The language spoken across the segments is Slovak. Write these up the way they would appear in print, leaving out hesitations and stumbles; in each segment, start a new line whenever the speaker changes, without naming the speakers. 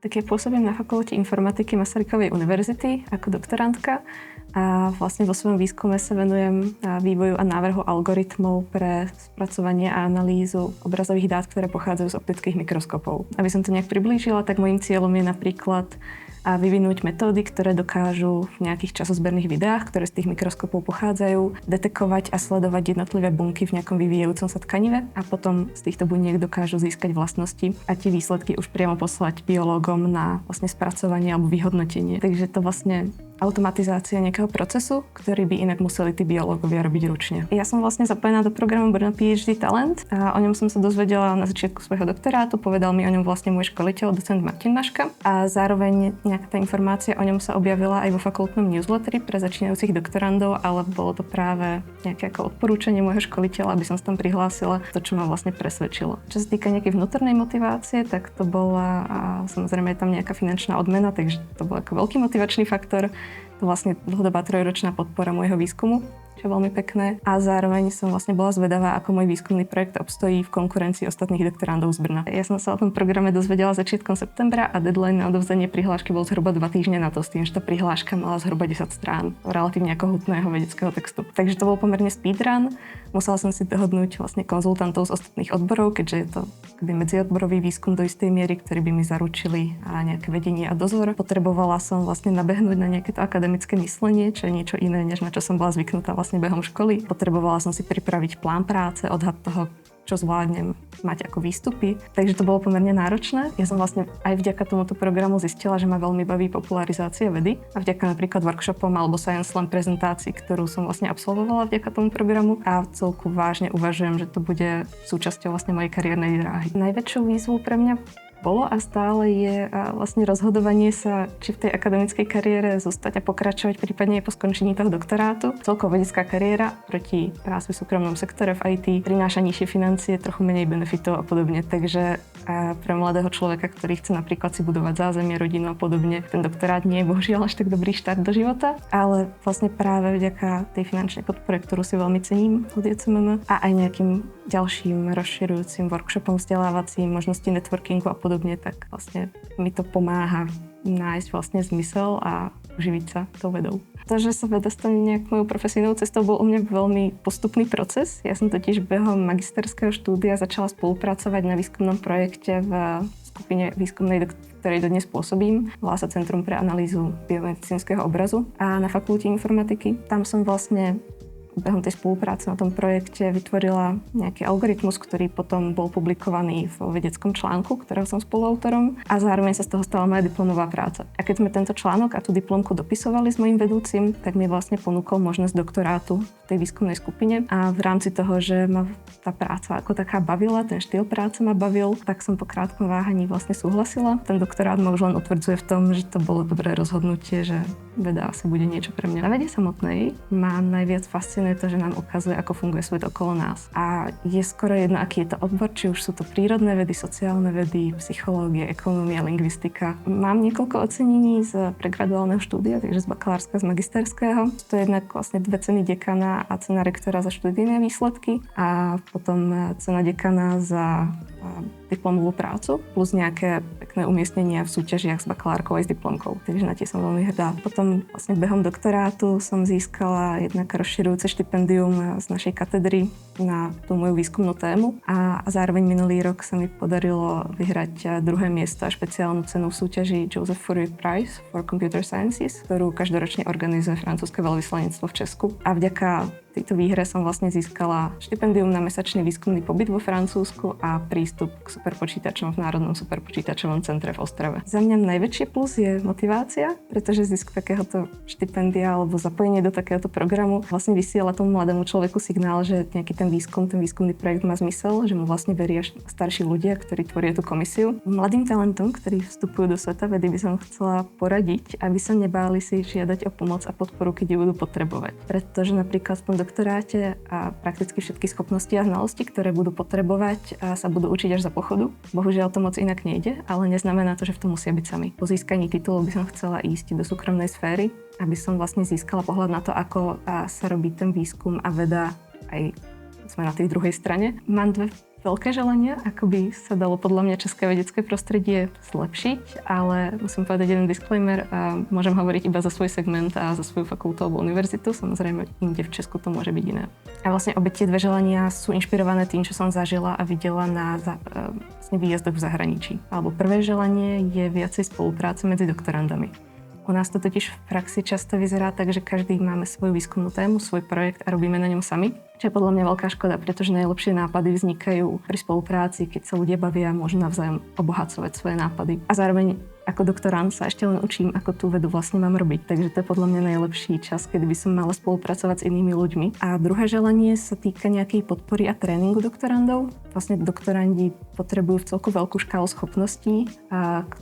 Tak ja pôsobím na Fakulte informatiky Masarykovej univerzity ako doktorantka a vlastne vo svojom výskume sa venujem vývoju a návrhu algoritmov pre spracovanie a analýzu obrazových dát, ktoré pochádzajú z optických mikroskopov. Aby som to nejak priblížila, tak môjim cieľom je napríklad vyvinúť metódy, ktoré dokážu v nejakých časozberných videách, ktoré z tých mikroskopov pochádzajú, detekovať a sledovať jednotlivé bunky v nejakom vyvíjajúcom sa tkanive a potom z týchto buniek dokážu získať vlastnosti a tie výsledky už priamo poslať biológom na vlastne spracovanie alebo vyhodnotenie. Takže to vlastne automatizácia nejakého procesu, ktorý by inak museli tí biológovia robiť ručne. Ja som vlastne zapojená do programu Brno PhD Talent a o ňom som sa dozvedela na začiatku svojho doktorátu, povedal mi o ňom vlastne môj školiteľ, docent Martin Maška a zároveň nejaká tá informácia o ňom sa objavila aj vo fakultnom newsletteri pre začínajúcich doktorandov, ale bolo to práve nejaké ako odporúčanie môjho školiteľa, aby som sa tam prihlásila, to čo ma vlastne presvedčilo. Čo sa týka nejakej vnútornej motivácie, tak to bola samozrejme je tam nejaká finančná odmena, takže to bol ako veľký motivačný faktor. To vlastne dlhodobá 3-ročná podpora môjho výskumu, čo je veľmi pekné. A zároveň som vlastne bola zvedavá, ako môj výskumný projekt obstojí v konkurencii ostatných doktorandov z Brna. Ja som sa o tom programe dozvedela začiatkom septembra a deadline na odovzdanie prihlášky bol zhruba 2 týždne na to, s tým, že tá prihláška mala zhruba 10 strán relatívne ako hutného vedeckého textu. Takže to bol pomerne speedrun. Musela som si dohodnúť vlastne konzultantov z ostatných odborov, keďže je to medziodborový výskum do istej miery, ktorí by mi zaručili nejaké vedenie a dozor. Potrebovala som vlastne nabehnúť na nejaké to akademické myslenie, čo je niečo iné, než na čo som bola zvyknutá vlastne behom školy. Potrebovala som si pripraviť plán práce, odhad toho, čo zvládnem mať ako výstupy. Takže to bolo pomerne náročné. Ja som vlastne aj vďaka tomuto programu zistila, že ma veľmi baví popularizácia vedy a vďaka napríklad workshopom alebo Science Slam prezentácii, ktorú som vlastne absolvovala vďaka tomu programu a celku vážne uvažujem, že to bude súčasťou vlastne mojej kariérnej dráhy. Najväčšou výzvou pre mňa bolo a stále je vlastne rozhodovanie sa, či v tej akademickej kariére zostať a pokračovať, prípadne aj po skončení toho doktorátu. Celkovo vedecká kariéra proti práci v súkromnom sektore v IT prináša nižšie financie, trochu menej benefitov a podobne. Takže pre mladého človeka, ktorý chce napríklad si budovať zázemie, rodinu a podobne, ten doktorát nie je bohužiaľ až tak dobrý štart do života, ale vlastne práve vďaka tej finančnej podpore, ktorú si veľmi cením od JCMM a aj nejakým ďalším rozširujúcim workshopom, vzdelávacím, možnosti networkingu a podobne, tak vlastne mi to pomáha nájsť vlastne zmysel a uživiť sa tou vedou. To, že sa veda stane nejak mojou profesijnou cestou, bol u mňa veľmi postupný proces. Ja som totiž behom magisterského štúdia začala spolupracovať na výskumnom projekte v skupine výskumnej, do ktorej dodnes pôsobím. Volá sa Centrum pre analýzu biomedicínskeho obrazu a na Fakulte informatiky. Tam som vlastne behom tej spolupráce na tom projekte vytvorila nejaký algoritmus, ktorý potom bol publikovaný v vedeckom článku, ktorého som spoluautorom a zároveň sa z toho stala moja diplomová práca. A keď sme tento článok a tú diplomku dopisovali s mojím vedúcim, tak mi vlastne ponúkol možnosť doktorátu v tej výskumnej skupine a v rámci toho, že ma tá práca ako taká bavila, ten štýl práce ma bavil, tak som po krátkom váhaní vlastne súhlasila. Ten doktorát ma už len utvrdzuje v tom, že to bolo dobré rozhodnutie, že veda asi bude niečo pre mňa. Na vede samotnej ma najviac fascinuje to, že nám ukazuje, ako funguje svet okolo nás. A je skoro jedno, aký je to odbor, či už sú to prírodné vedy, sociálne vedy, psychológia, ekonómia, lingvistika. Mám niekoľko ocenení z pregraduálneho štúdia, takže z bakalárskeho, z magisterského. To je jednak vlastne 2 ceny dekana a cena rektora za študijné výsledky a potom cena dekana za diplomovú prácu, plus nejaké pekné umiestnenia v súťažiach s bakalárkou aj s diplomkou. Takže na tie som veľmi hrdá. Potom vlastne behom doktorátu som získala jednak rozširujúce štipendium z našej katedry na tú moju výskumnú tému a zároveň minulý rok sa mi podarilo vyhrať 2. miesto a špeciálnu cenu v súťaži Joseph Fourier Prize for Computer Sciences, ktorú každoročne organizuje francúzske veľvyslanectvo v Česku. A vďaka tejto výhre som vlastne získala štipendium na mesačný výskumný pobyt vo Francúzsku a prístup k superpočítačom v Národnom superpočítačovom centre v Ostrave. Za mňa najväčší plus je motivácia, pretože zisk takéhoto štipendia alebo zapojenie do takéhoto programu vlastne vysiela tomu mladému človeku signál, že nejaký ten výskumný projekt má zmysel, že mu vlastne veria starší ľudia, ktorí tvoria tú komisiu. Mladým talentom, ktorí vstupujú do sveta vedy, by som chcela poradiť, aby sa nebáli si žiadať o pomoc a podporu, keď ju budú potrebovať. Pretože napríklad v tom doktoráte a prakticky všetky schopnosti a znalosti, ktoré budú potrebovať, a sa budú učiť až za pochodu. Bohužiaľ to moc inak nejde, ale neznamená to, že v tom musia byť sami. Po získaní titulu by som chcela ísť do súkromnej sféry, aby som vlastne získala pohľad na to, ako sa robí ten výskum a veda aj sme na tej druhej strane. Mám 2 veľké želania, ako by sa dalo podľa mňa české vedecké prostredie zlepšiť, ale musím povedať jeden disclaimer, môžem hovoriť iba za svoj segment a za svoju fakultu alebo univerzitu, samozrejme inde v Česku to môže byť iné. A vlastne obe tie dve želania sú inšpirované tým, čo som zažila a videla na vlastne výjazdoch v zahraničí. Alebo prvé želanie je viacej spolupráce medzi doktorandami. U nás to totiž v praxi často vyzerá tak, že každý máme svoju výskumnú tému, svoj projekt a robíme na ňom sami. Čo je podľa mňa veľká škoda, pretože najlepšie nápady vznikajú pri spolupráci, keď sa ľudia bavia a môžu navzájom obohacovať svoje nápady. A zároveň ako doktorand sa ešte len učím, ako tú vedu vlastne mám robiť. Takže to je podľa mňa najlepší čas, kedy by som mala spolupracovať s inými ľuďmi. A druhé želanie sa týka nejakej podpory a tréningu doktorandov. Vlastne doktorandi potrebujú v celku veľkú škálu schopností,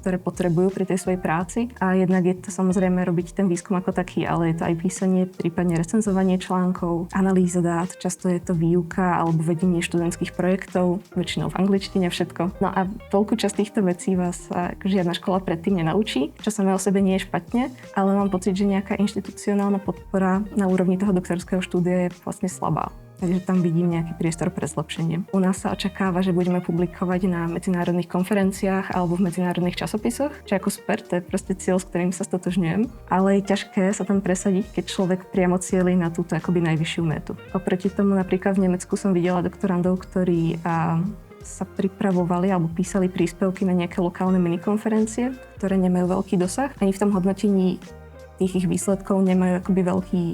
ktoré potrebujú pri tej svojej práci. A jednak je to samozrejme robiť ten výskum ako taký, ale je to aj písanie, prípadne recenzovanie článkov, analýza dát, často je to výuka alebo vedenie študentských projektov, väčšinou v angličtine všetko. No a veľkú časť týchto vecí vás žiadna škola predtým nenaučí, čo samé o sebe nie je špatne, ale mám pocit, že nejaká inštitucionálna podpora na úrovni toho doktorského štúdia je vlastne slabá. Takže tam vidím nejaký priestor pre zlepšenie. U nás sa očakáva, že budeme publikovať na medzinárodných konferenciách alebo v medzinárodných časopisoch, čo ako super, to je proste cieľ, s ktorým sa stotožňujem. Ale je ťažké sa tam presadiť, keď človek priamo cieli na túto akoby najvyššiu metu. Oproti tomu napríklad v Nemecku som videla doktorandov, ktorí sa pripravovali alebo písali príspevky na nejaké lokálne minikonferencie, ktoré nemajú veľký dosah. Ani v tom hodnotení tých ich výsledkov nemajú akoby veľký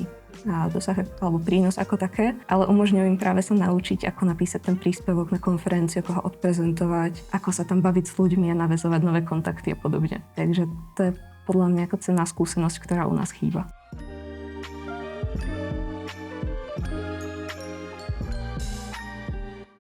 dosah alebo prínos ako také, ale umožňujú im práve sa naučiť, ako napísať ten príspevok na konferenciu, ako ho odprezentovať, ako sa tam baviť s ľuďmi a naväzovať nové kontakty a podobne. Takže to je podľa mňa ako cenná skúsenosť, ktorá u nás chýba.